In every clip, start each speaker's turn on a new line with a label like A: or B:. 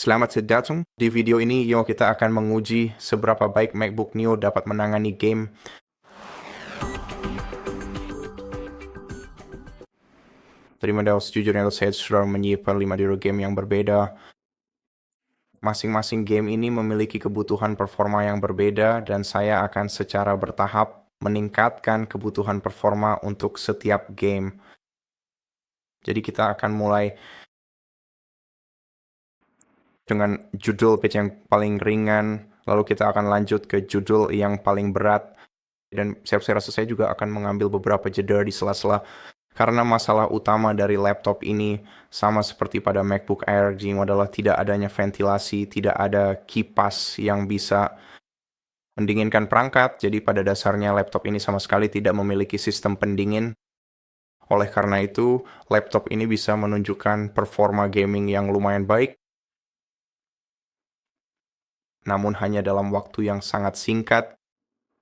A: Selamat datang. Di video ini, kita akan menguji seberapa baik MacBook Neo dapat menangani game. Terima kasih, sejujurnya saya sudah menyimpan 5 game yang berbeda. Masing-masing game ini memiliki kebutuhan performa yang berbeda dan saya akan secara bertahap meningkatkan kebutuhan performa untuk setiap game. Jadi kita akan mulai dengan judul patch yang paling ringan, lalu kita akan lanjut ke judul yang paling berat, dan saya rasa saya juga akan mengambil beberapa jeda di sela-sela, karena masalah utama dari laptop ini sama seperti pada MacBook Air Gym adalah tidak adanya ventilasi, tidak ada kipas yang bisa mendinginkan perangkat, jadi pada dasarnya laptop ini sama sekali tidak memiliki sistem pendingin. Oleh karena itu, laptop ini bisa menunjukkan performa gaming yang lumayan baik, namun hanya dalam waktu yang sangat singkat.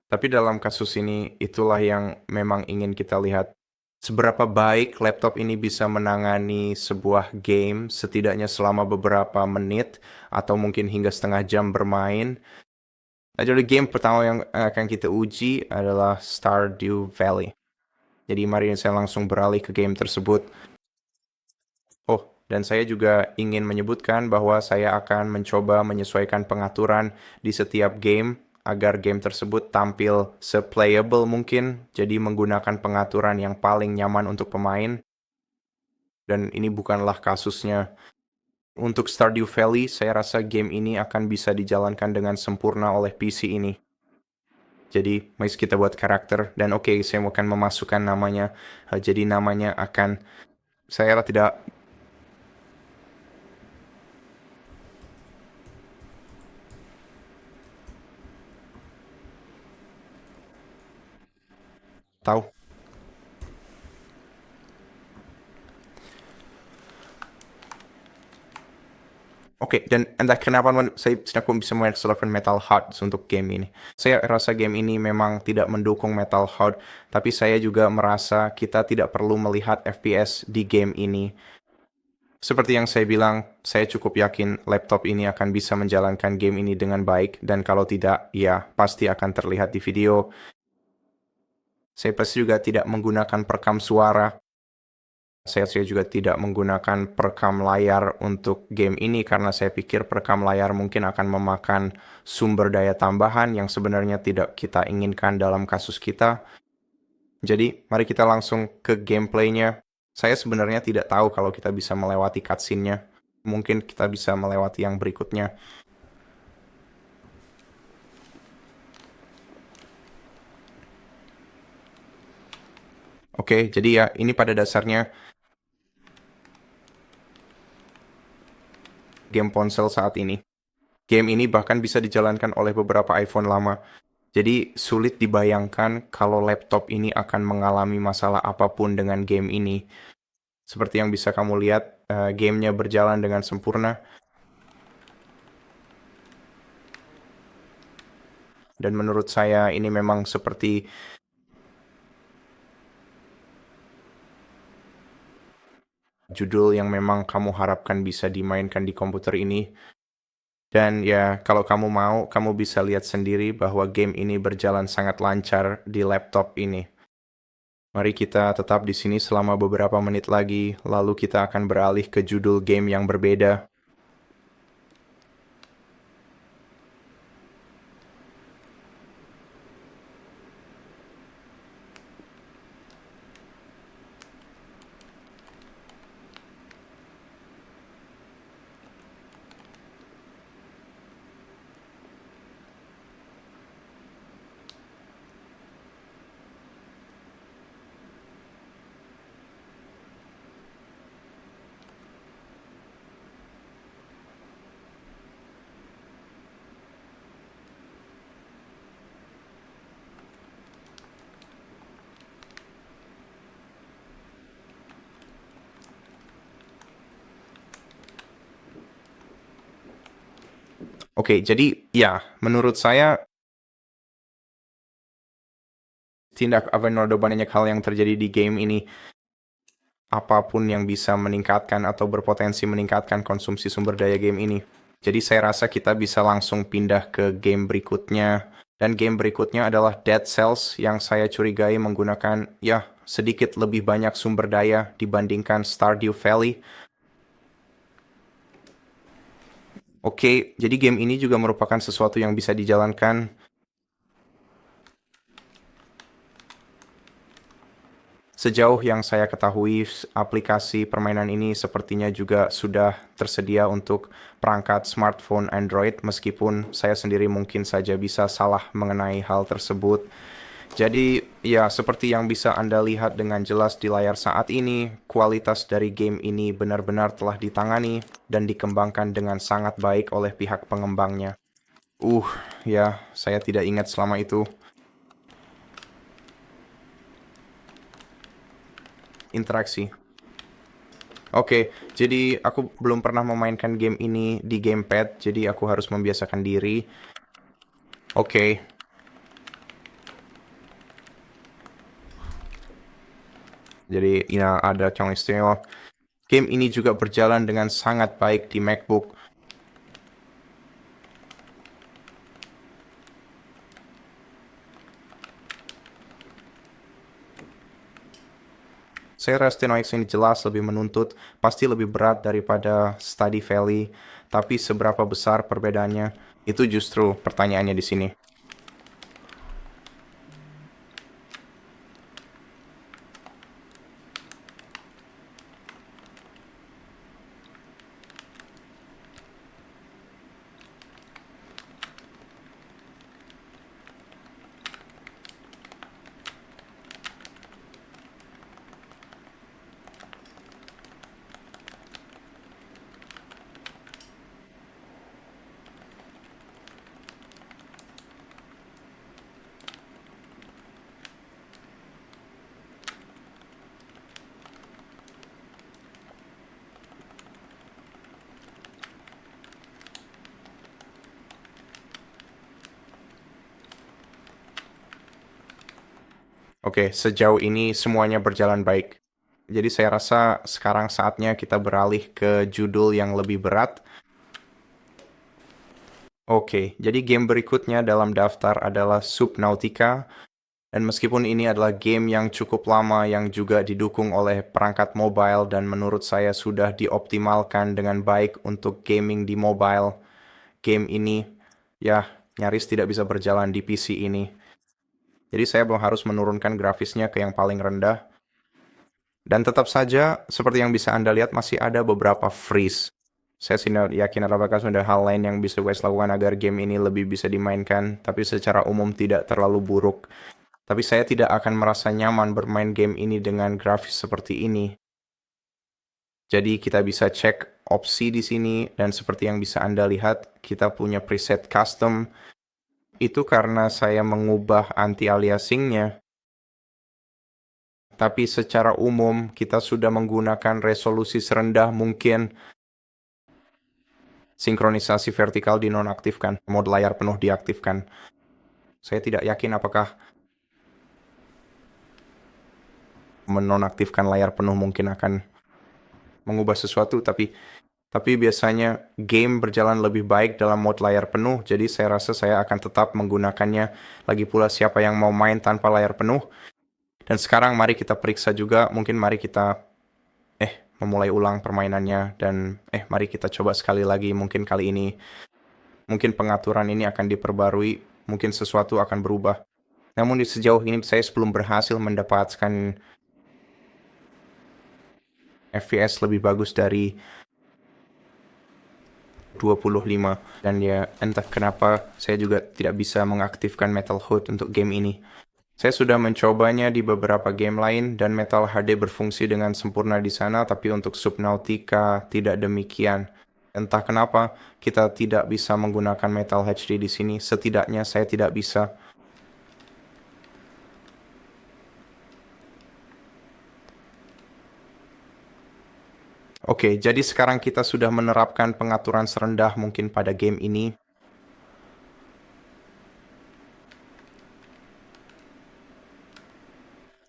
A: Tapi dalam kasus ini, itulah yang memang ingin kita lihat. Seberapa baik laptop ini bisa menangani sebuah game setidaknya selama beberapa menit atau mungkin hingga setengah jam bermain. Nah, jadi game pertama yang akan kita uji adalah Stardew Valley. Jadi mari saya langsung beralih ke game tersebut. Oh, dan saya juga ingin menyebutkan bahwa saya akan mencoba menyesuaikan pengaturan di setiap game agar game tersebut tampil se-playable mungkin, jadi menggunakan pengaturan yang paling nyaman untuk pemain. Dan ini bukanlah kasusnya. Untuk Stardew Valley, saya rasa game ini akan bisa dijalankan dengan sempurna oleh PC ini. Jadi, mari kita buat karakter, dan oke, saya akan memasukkan namanya. Jadi namanya akan, saya tidak tahu. Oke, dan entah kenapa saya bisa menyesuaikan Metal Hard untuk game ini. Saya rasa game ini memang tidak mendukung Metal Hard, tapi saya juga merasa kita tidak perlu melihat FPS di game ini. Seperti yang saya bilang, saya cukup yakin laptop ini akan bisa menjalankan game ini dengan baik, dan kalau tidak, ya pasti akan terlihat di video. Saya pasti juga tidak menggunakan perekam suara. Saya juga tidak menggunakan perekam layar untuk game ini karena saya pikir perekam layar mungkin akan memakan sumber daya tambahan yang sebenarnya tidak kita inginkan dalam kasus kita. Jadi, mari kita langsung ke gameplaynya. Saya sebenarnya tidak tahu kalau kita bisa melewati cutscene-nya. Mungkin kita bisa melewati yang berikutnya. Oke, jadi ya ini pada dasarnya game ponsel saat ini. Game ini bahkan bisa dijalankan oleh beberapa iPhone lama. Jadi sulit dibayangkan kalau laptop ini akan mengalami masalah apapun dengan game ini. Seperti yang bisa kamu lihat, gamenya berjalan dengan sempurna. Dan menurut saya ini memang seperti judul yang memang kamu harapkan bisa dimainkan di komputer ini. Dan ya, kalau kamu mau, kamu bisa lihat sendiri bahwa game ini berjalan sangat lancar di laptop ini. Mari kita tetap di sini selama beberapa menit lagi, lalu kita akan beralih ke judul game yang berbeda. Oke, jadi ya, menurut saya tindak ada banyak hal yang terjadi di game ini. Apapun yang bisa meningkatkan atau berpotensi meningkatkan konsumsi sumber daya game ini. Jadi saya rasa kita bisa langsung pindah ke game berikutnya. Dan game berikutnya adalah Dead Cells yang saya curigai menggunakan ya sedikit lebih banyak sumber daya dibandingkan Stardew Valley. Oke, jadi game ini juga merupakan sesuatu yang bisa dijalankan. Sejauh yang saya ketahui, aplikasi permainan ini sepertinya juga sudah tersedia untuk perangkat smartphone Android, meskipun saya sendiri mungkin saja bisa salah mengenai hal tersebut. Jadi, ya, seperti yang bisa Anda lihat dengan jelas di layar saat ini, kualitas dari game ini benar-benar telah ditangani dan dikembangkan dengan sangat baik oleh pihak pengembangnya. Uh, ya, saya tidak ingat selama itu. Interaksi. Oke, jadi aku belum pernah memainkan game ini di gamepad, jadi aku harus membiasakan diri. Oke, jadi ya ada Chong istimewa. Game ini juga berjalan dengan sangat baik di MacBook. Saya rasa X ini jelas lebih menuntut, pasti lebih berat daripada Stardew Valley, tapi seberapa besar perbedaannya? Itu justru pertanyaannya di sini. Oke, sejauh ini semuanya berjalan baik. Jadi saya rasa sekarang saatnya kita beralih ke judul yang lebih berat. Oke, jadi game berikutnya dalam daftar adalah Subnautica. Dan meskipun ini adalah game yang cukup lama yang juga didukung oleh perangkat mobile dan menurut saya sudah dioptimalkan dengan baik untuk gaming di mobile, game ini ya nyaris tidak bisa berjalan di PC ini. Jadi saya belum harus menurunkan grafisnya ke yang paling rendah. Dan tetap saja, seperti yang bisa Anda lihat, masih ada beberapa freeze. Saya tidak yakin apakah sudah hal lain yang bisa guys lakukan agar game ini lebih bisa dimainkan, tapi secara umum tidak terlalu buruk. Tapi saya tidak akan merasa nyaman bermain game ini dengan grafis seperti ini. Jadi kita bisa cek opsi di sini, dan seperti yang bisa Anda lihat, kita punya preset custom. Itu karena saya mengubah anti-aliasingnya. Tapi secara umum, kita sudah menggunakan resolusi serendah mungkin. Sinkronisasi vertikal dinonaktifkan, mode layar penuh diaktifkan. Saya tidak yakin apakah menonaktifkan layar penuh mungkin akan mengubah sesuatu, tapi biasanya game berjalan lebih baik dalam mode layar penuh, jadi saya rasa saya akan tetap menggunakannya. Lagi pula siapa yang mau main tanpa layar penuh? Dan sekarang mari kita periksa juga, mungkin mari kita memulai ulang permainannya, dan mari kita coba sekali lagi. Mungkin kali ini, mungkin pengaturan ini akan diperbarui, mungkin sesuatu akan berubah. Namun di sejauh ini saya belum berhasil mendapatkan FPS lebih bagus dari 25, dan ya entah kenapa saya juga tidak bisa mengaktifkan Metal HUD untuk game ini. Saya sudah mencobanya di beberapa game lain dan Metal HD berfungsi dengan sempurna di sana, tapi untuk Subnautica tidak demikian. Entah kenapa kita tidak bisa menggunakan Metal HD di sini, setidaknya saya tidak bisa. Oke, jadi sekarang kita sudah menerapkan pengaturan serendah mungkin pada game ini.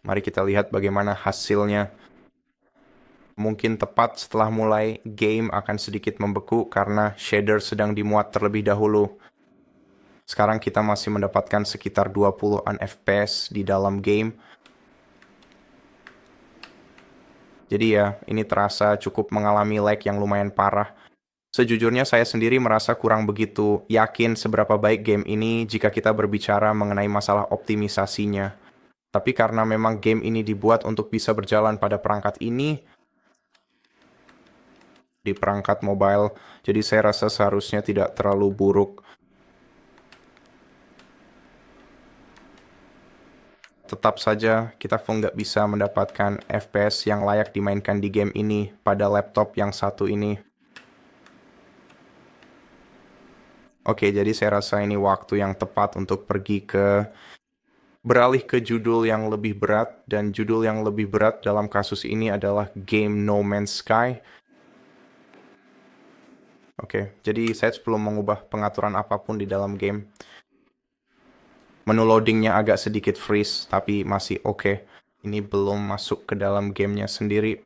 A: Mari kita lihat bagaimana hasilnya. Mungkin tepat setelah mulai, game akan sedikit membeku karena shader sedang dimuat terlebih dahulu. Sekarang kita masih mendapatkan sekitar 20-an FPS di dalam game. Jadi ya, ini terasa cukup mengalami lag yang lumayan parah. Sejujurnya saya sendiri merasa kurang begitu yakin seberapa baik game ini jika kita berbicara mengenai masalah optimisasinya. Tapi karena memang game ini dibuat untuk bisa berjalan pada perangkat ini, di perangkat mobile, jadi saya rasa seharusnya tidak terlalu buruk. Tetap saja, kita nggak bisa mendapatkan FPS yang layak dimainkan di game ini pada laptop yang satu ini. Oke, jadi saya rasa ini waktu yang tepat untuk beralih ke judul yang lebih berat, dan judul yang lebih berat dalam kasus ini adalah game No Man's Sky. Oke, jadi saya sebelum mengubah pengaturan apapun di dalam game, menu loadingnya agak sedikit freeze, tapi masih oke. Ini belum masuk ke dalam gamenya sendiri.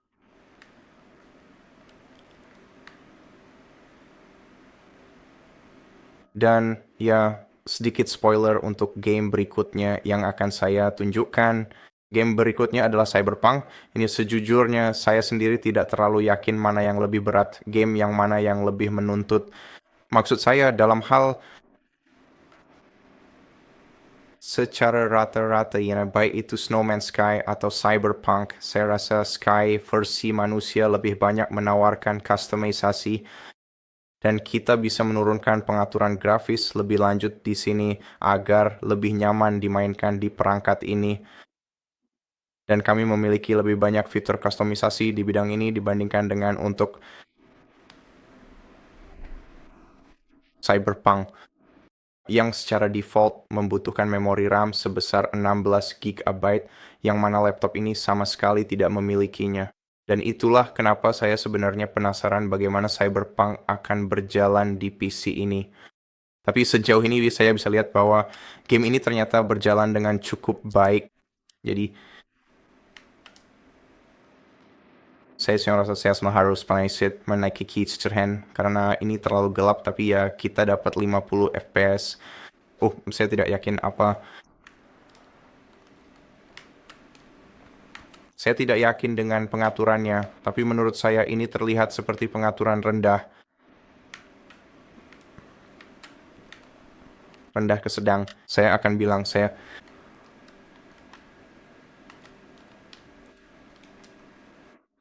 A: Dan ya, sedikit spoiler untuk game berikutnya yang akan saya tunjukkan. Game berikutnya adalah Cyberpunk. Ini sejujurnya saya sendiri tidak terlalu yakin mana yang lebih berat, game yang mana yang lebih menuntut. Maksud saya dalam hal secara rata-rata, baik itu No Man's Sky atau Cyberpunk, saya rasa Sky versi manusia lebih banyak menawarkan customisasi. Dan kita bisa menurunkan pengaturan grafis lebih lanjut di sini agar lebih nyaman dimainkan di perangkat ini. Dan kami memiliki lebih banyak fitur kustomisasi di bidang ini dibandingkan dengan untuk Cyberpunk, yang secara default membutuhkan memori RAM sebesar 16 GB, yang mana laptop ini sama sekali tidak memilikinya. Dan itulah kenapa saya sebenarnya penasaran bagaimana Cyberpunk akan berjalan di PC ini. Tapi sejauh ini saya bisa lihat bahwa game ini ternyata berjalan dengan cukup baik. Jadi saya rasa saya harus menaiki keystrand karena ini terlalu gelap, tapi ya kita dapat 50 FPS. Saya tidak yakin apa. Saya tidak yakin dengan pengaturannya, tapi menurut saya ini terlihat seperti pengaturan rendah. Rendah ke sedang. Saya akan bilang saya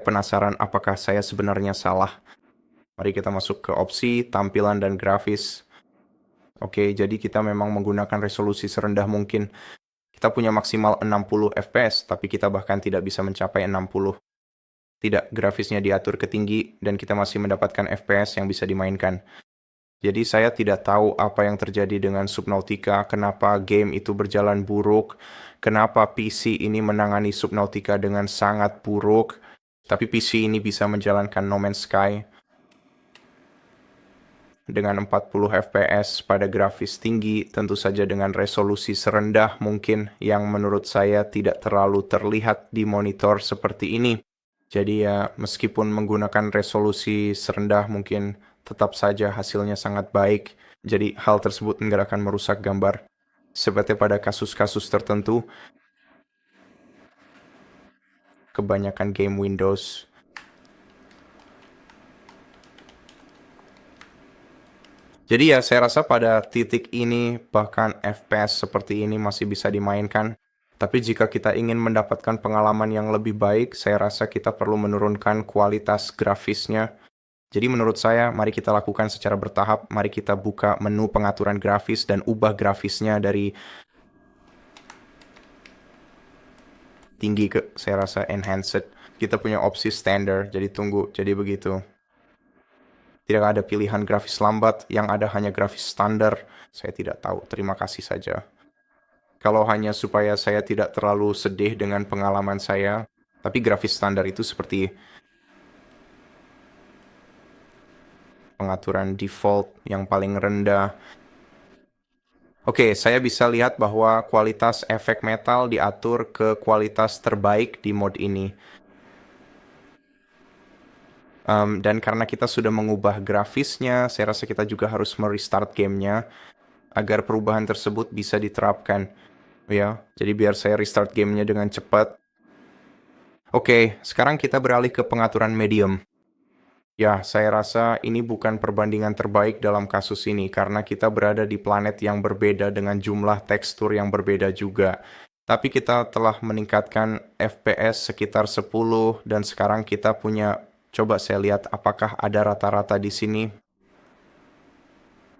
A: penasaran apakah saya sebenarnya salah. Mari kita masuk ke opsi, tampilan, dan grafis. Oke, jadi kita memang menggunakan resolusi serendah mungkin. Kita punya maksimal 60 FPS, tapi kita bahkan tidak bisa mencapai 60. Tidak, grafisnya diatur ke tinggi, dan kita masih mendapatkan FPS yang bisa dimainkan. Jadi saya tidak tahu apa yang terjadi dengan Subnautica, kenapa game itu berjalan buruk, kenapa PC ini menangani Subnautica dengan sangat buruk, tapi PC ini bisa menjalankan No Man's Sky dengan 40 FPS pada grafis tinggi, tentu saja dengan resolusi serendah mungkin yang menurut saya tidak terlalu terlihat di monitor seperti ini. Jadi ya, meskipun menggunakan resolusi serendah mungkin tetap saja hasilnya sangat baik. Jadi hal tersebut tidak akan merusak gambar. Seperti pada kasus-kasus tertentu, kebanyakan game Windows. Jadi ya, saya rasa pada titik ini bahkan FPS seperti ini masih bisa dimainkan. Tapi jika kita ingin mendapatkan pengalaman yang lebih baik, saya rasa kita perlu menurunkan kualitas grafisnya. Jadi menurut saya, mari kita lakukan secara bertahap. Mari kita buka menu pengaturan grafis dan ubah grafisnya dari tinggi ke, saya rasa, enhanced. Kita punya opsi standard, jadi tunggu, jadi begitu. Tidak ada pilihan grafis lambat, yang ada hanya grafis standar. Saya tidak tahu, terima kasih saja. Kalau hanya supaya saya tidak terlalu sedih dengan pengalaman saya, tapi grafis standar itu seperti pengaturan default yang paling rendah. Oke, saya bisa lihat bahwa kualitas efek metal diatur ke kualitas terbaik di mode ini. Dan karena kita sudah mengubah grafisnya, saya rasa kita juga harus merestart gamenya agar perubahan tersebut bisa diterapkan. Ya, jadi biar saya restart gamenya dengan cepat. Oke, sekarang kita beralih ke pengaturan medium. Ya, saya rasa ini bukan perbandingan terbaik dalam kasus ini karena kita berada di planet yang berbeda dengan jumlah tekstur yang berbeda juga. Tapi kita telah meningkatkan FPS sekitar 10 dan sekarang kita punya, coba saya lihat apakah ada rata-rata di sini.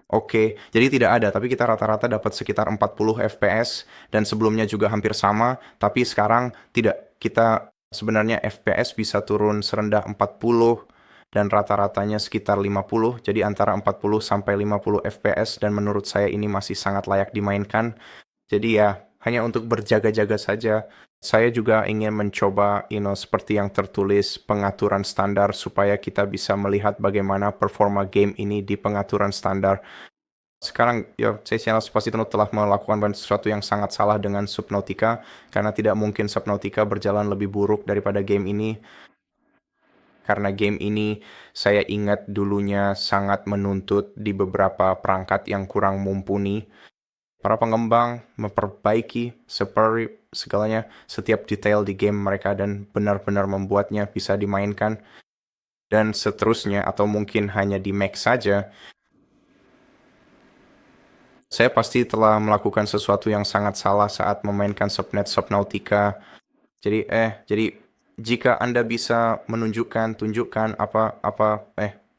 A: Oke, jadi tidak ada, tapi kita rata-rata dapat sekitar 40 FPS dan sebelumnya juga hampir sama, tapi sekarang tidak. Kita sebenarnya FPS bisa turun serendah 40 dan rata-ratanya sekitar 50, jadi antara 40 sampai 50 FPS dan menurut saya ini masih sangat layak dimainkan. Jadi ya, hanya untuk berjaga-jaga saja. Saya juga ingin mencoba, seperti yang tertulis pengaturan standar supaya kita bisa melihat bagaimana performa game ini di pengaturan standar. Sekarang ya Cesiano Esposito telah melakukan sesuatu yang sangat salah dengan Subnautica karena tidak mungkin Subnautica berjalan lebih buruk daripada game ini. Karena game ini saya ingat dulunya sangat menuntut di beberapa perangkat yang kurang mumpuni. Para pengembang memperbaiki seperti segalanya, setiap detail di game mereka dan benar-benar membuatnya bisa dimainkan. Dan seterusnya, atau mungkin hanya di Mac saja, saya pasti telah melakukan sesuatu yang sangat salah saat memainkan Subnet Subnautica. Jadi jika Anda bisa tunjukkan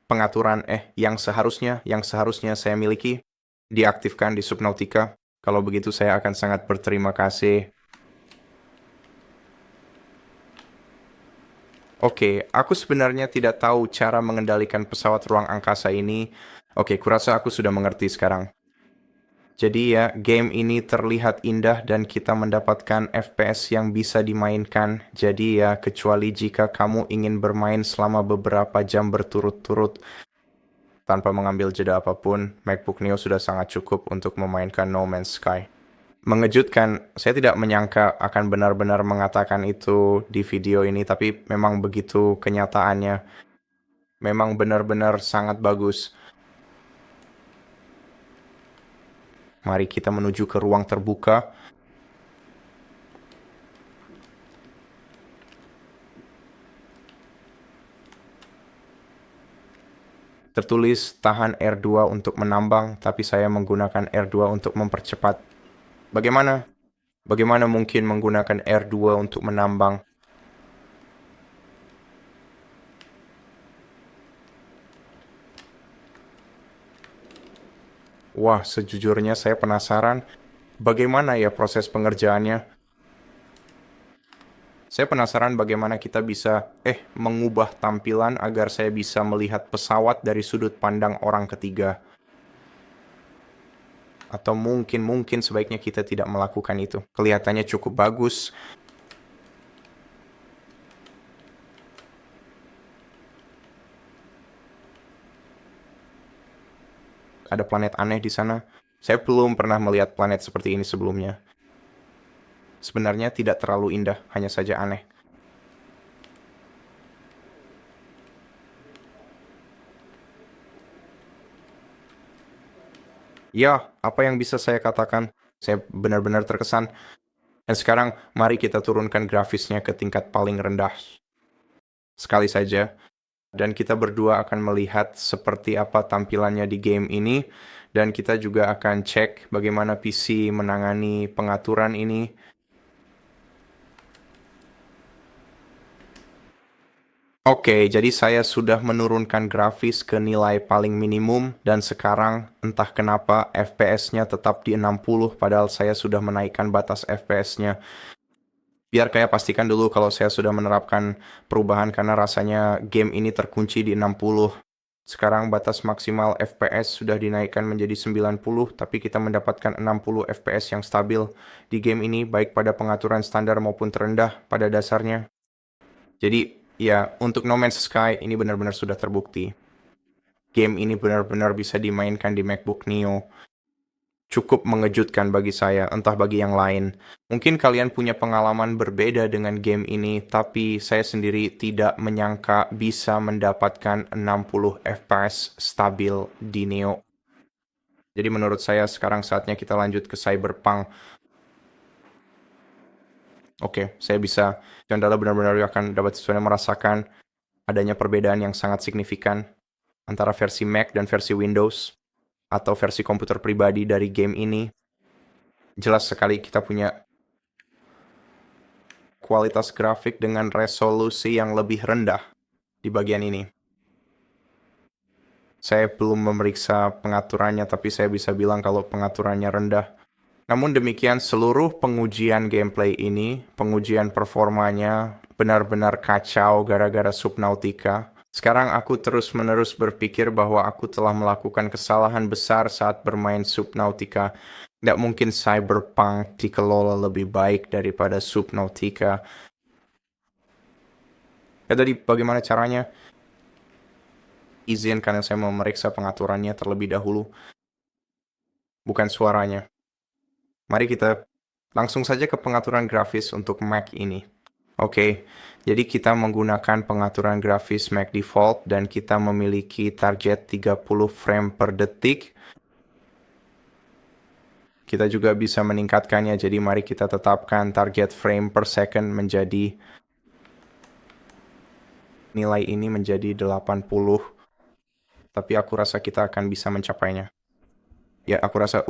A: pengaturan yang seharusnya saya miliki, diaktifkan di Subnautica. Kalau begitu saya akan sangat berterima kasih. Oke, aku sebenarnya tidak tahu cara mengendalikan pesawat ruang angkasa ini. Oke, kurasa aku sudah mengerti sekarang. Jadi ya, game ini terlihat indah dan kita mendapatkan FPS yang bisa dimainkan. Jadi ya, kecuali jika kamu ingin bermain selama beberapa jam berturut-turut tanpa mengambil jeda apapun, MacBook Neo sudah sangat cukup untuk memainkan No Man's Sky. Mengejutkan, saya tidak menyangka akan benar-benar mengatakan itu di video ini, tapi memang begitu kenyataannya. Memang benar-benar sangat bagus. Mari kita menuju ke ruang terbuka. Tertulis tahan R2 untuk menambang, tapi saya menggunakan R2 untuk mempercepat. Bagaimana? Bagaimana mungkin menggunakan R2 untuk menambang? Wah, sejujurnya saya penasaran bagaimana ya proses pengerjaannya. Saya penasaran bagaimana kita bisa mengubah tampilan agar saya bisa melihat pesawat dari sudut pandang orang ketiga. Atau mungkin sebaiknya kita tidak melakukan itu. Kelihatannya cukup bagus. Ada planet aneh di sana. Saya belum pernah melihat planet seperti ini sebelumnya. Sebenarnya tidak terlalu indah, hanya saja aneh. Ya, apa yang bisa saya katakan? Saya benar-benar terkesan. Dan sekarang, mari kita turunkan grafisnya ke tingkat paling rendah. Sekali saja. Dan kita berdua akan melihat seperti apa tampilannya di game ini. Dan kita juga akan cek bagaimana PC menangani pengaturan ini. Oke, jadi saya sudah menurunkan grafis ke nilai paling minimum dan sekarang entah kenapa FPS-nya tetap di 60 padahal saya sudah menaikkan batas FPS-nya. Biar kayak pastikan dulu kalau saya sudah menerapkan perubahan karena rasanya game ini terkunci di 60. Sekarang batas maksimal FPS sudah dinaikkan menjadi 90, tapi kita mendapatkan 60 FPS yang stabil di game ini baik pada pengaturan standar maupun terendah pada dasarnya. Jadi ya, untuk No Man's Sky ini benar-benar sudah terbukti. Game ini benar-benar bisa dimainkan di MacBook Neo. cukup mengejutkan bagi saya, entah bagi yang lain. Mungkin kalian punya pengalaman berbeda dengan game ini, tapi saya sendiri tidak menyangka bisa mendapatkan 60 FPS stabil di Neo. Jadi menurut saya sekarang saatnya kita lanjut ke Cyberpunk. Oke, saya bisa, Chandala benar-benar akan dapat sesuai merasakan adanya perbedaan yang sangat signifikan antara versi Mac dan versi Windows atau versi komputer pribadi dari game ini. Jelas sekali kita punya kualitas grafik dengan resolusi yang lebih rendah di bagian ini. Saya belum memeriksa pengaturannya, tapi saya bisa bilang kalau pengaturannya rendah. Namun demikian, seluruh pengujian gameplay ini, pengujian performanya benar-benar kacau gara-gara Subnautica. Sekarang aku terus-menerus berpikir bahwa aku telah melakukan kesalahan besar saat bermain Subnautica. Tidak mungkin Cyberpunk dikelola lebih baik daripada Subnautica. Ya tadi bagaimana caranya? Izin karena saya mau memeriksa pengaturannya terlebih dahulu. Bukan suaranya. Mari kita langsung saja ke pengaturan grafis untuk Mac ini. Oke, jadi kita menggunakan pengaturan grafis Mac Default dan kita memiliki target 30 frame per detik. Kita juga bisa meningkatkannya, jadi mari kita tetapkan target frame per second menjadi nilai ini menjadi 80. Tapi aku rasa kita akan bisa mencapainya. Ya, aku rasa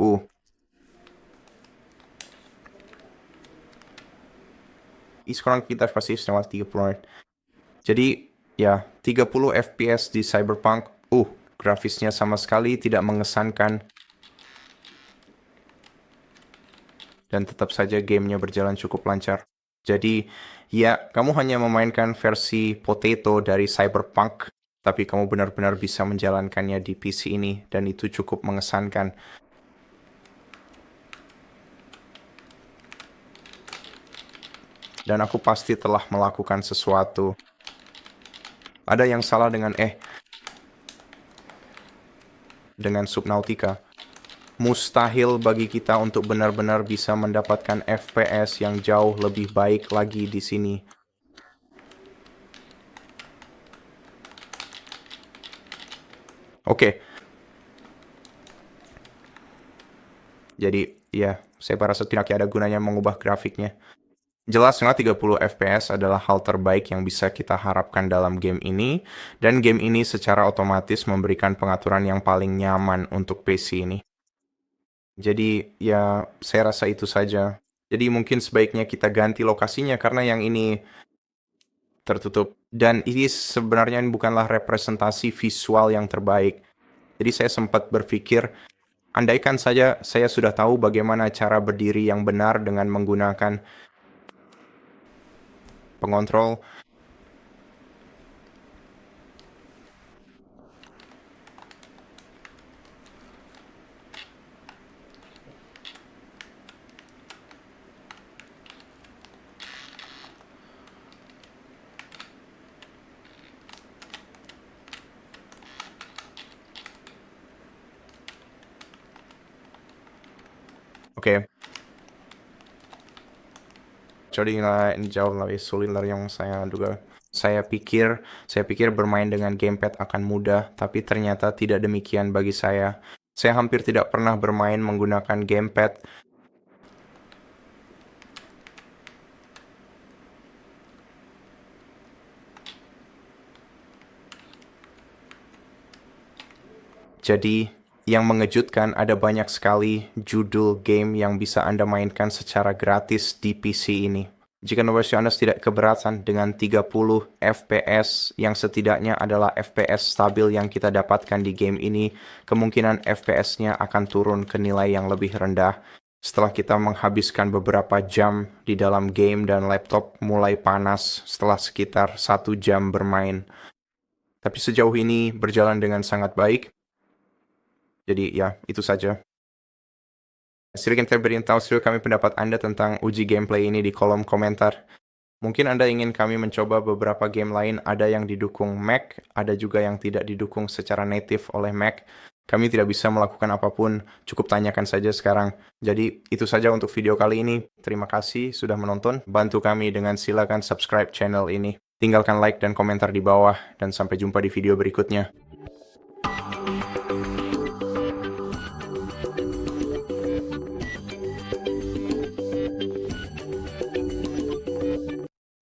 A: sekarang kita pasti selama 30 menit. Jadi, ya, 30 FPS di Cyberpunk. Grafisnya sama sekali tidak mengesankan. Dan tetap saja gamenya berjalan cukup lancar. Jadi, ya, kamu hanya memainkan versi potato dari Cyberpunk, tapi kamu benar-benar bisa menjalankannya di PC ini, dan itu cukup mengesankan. Dan aku pasti telah melakukan sesuatu. Ada yang salah dengan Subnautica. Mustahil bagi kita untuk benar-benar bisa mendapatkan FPS yang jauh lebih baik lagi di sini. Oke. Jadi, ya, saya rasa tidak ada gunanya mengubah grafiknya. Jelasnya 30 FPS adalah hal terbaik yang bisa kita harapkan dalam game ini, dan game ini secara otomatis memberikan pengaturan yang paling nyaman untuk PC ini. Jadi ya saya rasa itu saja. Jadi mungkin sebaiknya kita ganti lokasinya karena yang ini tertutup. Dan ini sebenarnya bukanlah representasi visual yang terbaik. Jadi saya sempat berpikir, andaikan saja saya sudah tahu bagaimana cara berdiri yang benar dengan menggunakan pengontrol. Oke. Jadi ini jauh lebih sulit dari yang saya duga. Saya pikir bermain dengan gamepad akan mudah, tapi ternyata tidak demikian bagi saya. Saya hampir tidak pernah bermain menggunakan gamepad. Jadi, yang mengejutkan ada banyak sekali judul game yang bisa Anda mainkan secara gratis di PC ini. Jika versi Anda tidak keberatan dengan 30 FPS yang setidaknya adalah FPS stabil yang kita dapatkan di game ini, kemungkinan FPS-nya akan turun ke nilai yang lebih rendah. Setelah kita menghabiskan beberapa jam di dalam game dan laptop mulai panas setelah sekitar 1 jam bermain. Tapi sejauh ini berjalan dengan sangat baik. Jadi ya, itu saja. Silakan beritahu kami pendapat Anda tentang uji gameplay ini di kolom komentar. Mungkin Anda ingin kami mencoba beberapa game lain, ada yang didukung Mac, ada juga yang tidak didukung secara native oleh Mac. Kami tidak bisa melakukan apapun, cukup tanyakan saja sekarang. Jadi itu saja untuk video kali ini. Terima kasih sudah menonton. Bantu kami dengan silakan subscribe channel ini. Tinggalkan like dan komentar di bawah, dan sampai jumpa di video berikutnya.